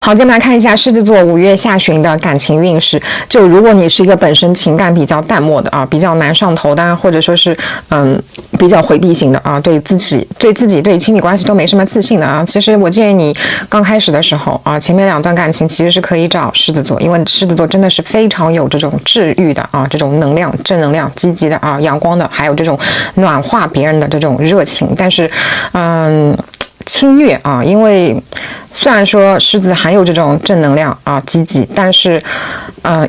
好，接下来看一下狮子座5月下旬的感情运势。就如果你是一个本身情感比较淡漠的啊，比较难上头的，或者说是比较回避型的啊，对自己对亲密关系都没什么自信的啊，其实我建议你刚开始的时候啊，前面2段感情其实是可以找狮子座，因为狮子座真的是非常有这种治愈的啊，这种能量、正能量、积极的啊、阳光的，还有这种暖化别人的这种热情。但是侵略啊，因为虽然说狮子含有这种正能量啊、积极，但是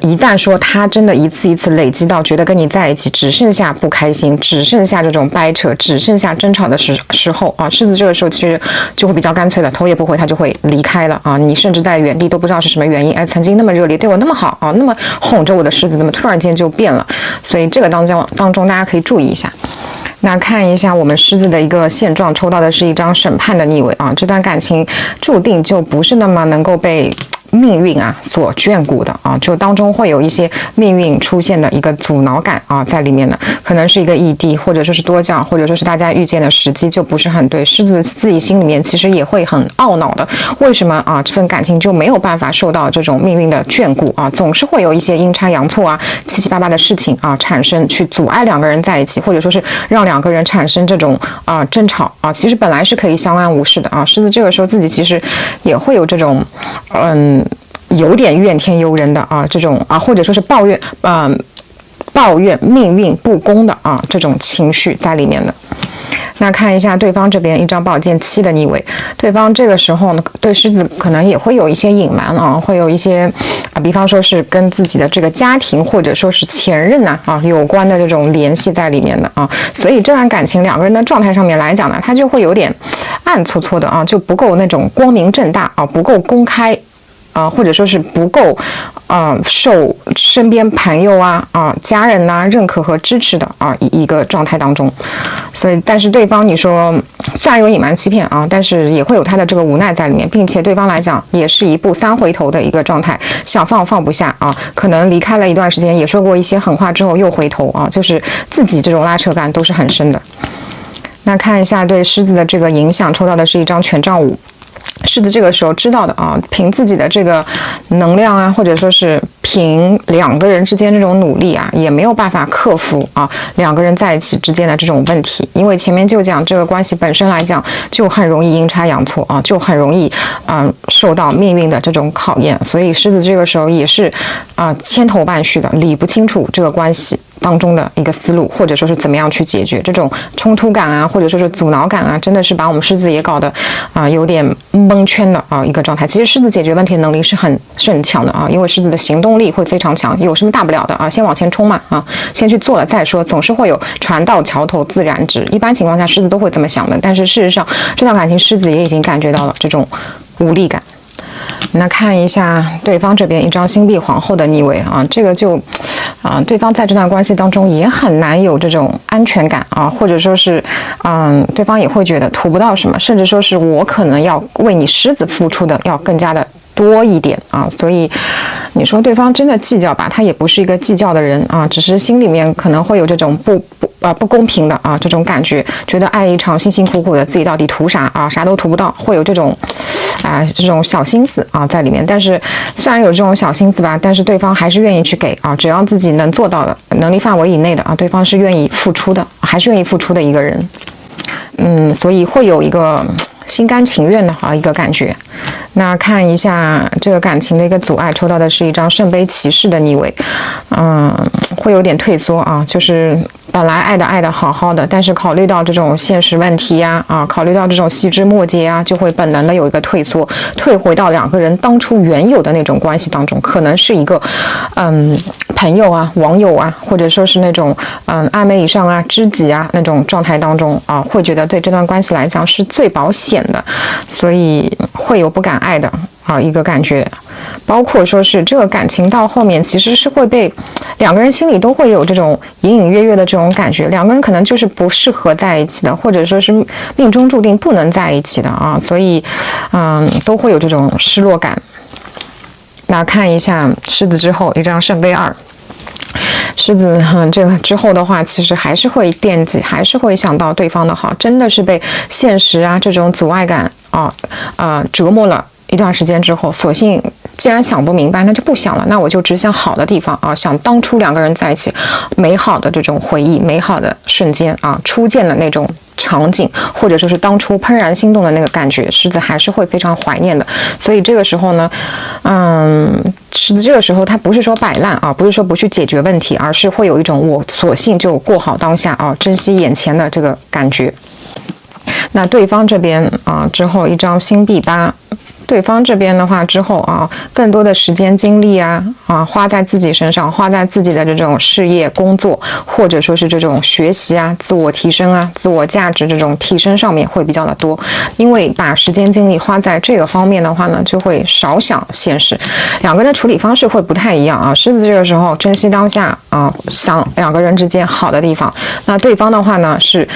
一旦说他真的一次一次累积到觉得跟你在一起只剩下不开心，只剩下这种掰扯，只剩下争吵的时候啊，狮子这个时候其实就会比较干脆的，头也不回他就会离开了啊，你甚至在原地都不知道是什么原因，曾经那么热烈对我那么好啊，那么哄着我的狮子怎么突然间就变了，所以这个当中大家可以注意一下。那看一下我们狮子的一个现状，抽到的是一张审判的逆位啊，这段感情注定就不是那么能够被命运啊所眷顾的啊，就当中会有一些命运出现的一个阻挠感啊在里面的，可能是一个异地，或者说是多角，或者说是大家遇见的时机就不是很对，狮子自己心里面其实也会很懊恼的，为什么啊这份感情就没有办法受到这种命运的眷顾啊，总是会有一些阴差阳错啊、七七八八的事情啊产生，去阻碍2个人在一起，或者说是让2个人产生这种争吵啊，其实本来是可以相安无事的啊，狮子这个时候自己其实也会有这种有点怨天尤人的啊，这种啊，或者说是抱怨命运不公的啊这种情绪在里面的。那看一下对方这边一张宝剑7的逆位，对方这个时候呢，对狮子可能也会有一些隐瞒啊，会有一些比方说是跟自己的这个家庭或者说是前任有关的这种联系在里面的啊，所以这段感情2个人的状态上面来讲呢，它就会有点暗搓搓的啊，就不够那种光明正大啊，不够公开。或者说是不够受身边朋友家人认可和支持的一个状态当中，所以但是对方你说虽然有隐瞒欺骗但是也会有他的这个无奈在里面，并且对方来讲也是一步3回头的一个状态，想放不下可能离开了一段时间，也说过一些狠话之后又回头就是自己这种拉扯感都是很深的。那看一下对狮子的这个影响，抽到的是一张权杖5。狮子这个时候知道的凭自己的这个能量或者说是凭2个人之间这种努力也没有办法克服2个人在一起之间的这种问题，因为前面就讲这个关系本身来讲就很容易阴差阳错就很容易受到命运的这种考验，所以狮子这个时候也是千头万绪的理不清楚这个关系当中的一个思路，或者说是怎么样去解决这种冲突感或者说是阻挠感真的是把我们狮子也搞得有点蒙圈的一个状态。其实狮子解决问题的能力是很强的因为狮子的行动力会非常强，有什么大不了的先往前冲嘛先去做了再说，总是会有船到桥头自然直，一般情况下狮子都会这么想的，但是事实上这段感情狮子也已经感觉到了这种无力感。那看一下对方这边一张星币皇后的逆位这个就对方在这段关系当中也很难有这种安全感或者说是对方也会觉得图不到什么，甚至说是我可能要为你狮子付出的要更加的多一点所以你说对方真的计较吧，他也不是一个计较的人只是心里面可能会有这种不公平的这种感觉，觉得爱一场辛辛苦苦的自己到底图啥啥都图不到，会有这种这种小心思在里面。但是虽然有这种小心思吧，但是对方还是愿意去给只要自己能做到的能力范围以内的对方是愿意付出的，还是愿意付出的一个人。所以会有一个心甘情愿的一个感觉。那看一下这个感情的一个阻碍，抽到的是一张圣杯骑士的逆位，会有点退缩就是本来爱的好好的，但是考虑到这种现实问题考虑到这种细枝末节就会本能的有一个退缩，退回到2个人当初原有的那种关系当中，可能是一个朋友网友或者说是那种暧昧以上知己那种状态当中会觉得对这段关系来讲是最保险的，所以会有不敢爱的一个感觉。包括说是这个感情到后面其实是会被2个人心里都会有这种隐隐约约的这种感觉，2个人可能就是不适合在一起的，或者说是命中注定不能在一起的所以都会有这种失落感。那看一下狮子之后一张圣杯2，狮子这个之后的话其实还是会惦记，还是会想到对方的好，真的是被现实这种阻碍感折磨了一段时间之后，索性既然想不明白，那就不想了，那我就只想好的地方啊，想当初两个人在一起美好的这种回忆，美好的瞬间啊，初见的那种场景，或者说是当初怦然心动的那个感觉，狮子还是会非常怀念的。所以这个时候呢，狮子这个时候他不是说摆烂啊，不是说不去解决问题，而是会有一种我索性就过好当下啊，珍惜眼前的这个感觉。那对方这边啊，之后一张星币八。对方这边的话之后啊，更多的时间精力啊花在自己身上，花在自己的这种事业工作，或者说是这种学习啊、自我提升啊、自我价值这种提升上面会比较的多。因为把时间精力花在这个方面的话呢，就会少想现实，两个人处理方式会不太一样啊。狮子这个时候珍惜当下啊，想两个人之间好的地方，那对方的话呢是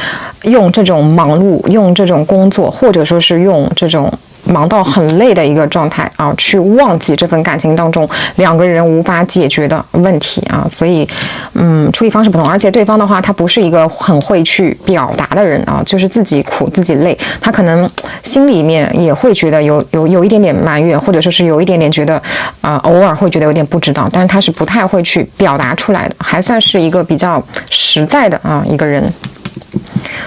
用这种忙碌，用这种工作，或者说是用这种忙到很累的一个状态啊，去忘记这份感情当中两个人无法解决的问题啊，所以处理方式不同。而且对方的话，他不是一个很会去表达的人啊，就是自己苦自己累，他可能心里面也会觉得有一点点埋怨，或者说是有一点点觉得偶尔会觉得有点不知道，但是他是不太会去表达出来的，还算是一个比较实在的一个人。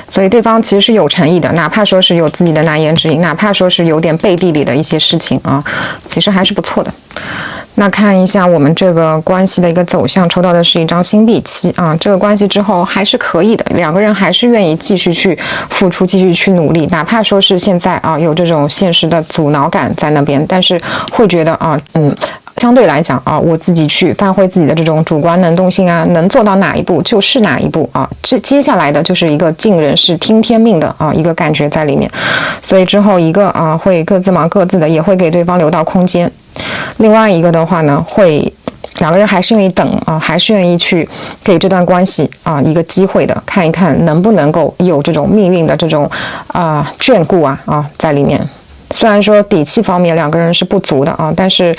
所以对方其实是有诚意的，哪怕说是有自己的难言之隐，哪怕说是有点背地里的一些事情啊，其实还是不错的。那看一下我们这个关系的一个走向，抽到的是一张星币七啊，这个关系之后还是可以的，两个人还是愿意继续去付出，继续去努力，哪怕说是现在有这种现实的阻挠感在那边，但是会觉得相对来讲我自己去发挥自己的这种主观能动性啊，能做到哪一步就是哪一步啊，这接下来的就是一个尽人事听天命的一个感觉在里面。所以之后一个会各自忙各自的，也会给对方留到空间。另外一个的话呢，会两个人还是愿意等还是愿意去给这段关系一个机会的，看一看能不能够有这种命运的这种眷顾在里面。虽然说底气方面两个人是不足的但是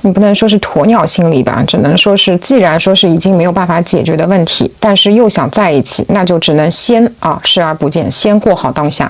你不能说是鸵鸟心理吧，只能说是既然说是已经没有办法解决的问题，但是又想在一起，那就只能先视而不见，先过好当下。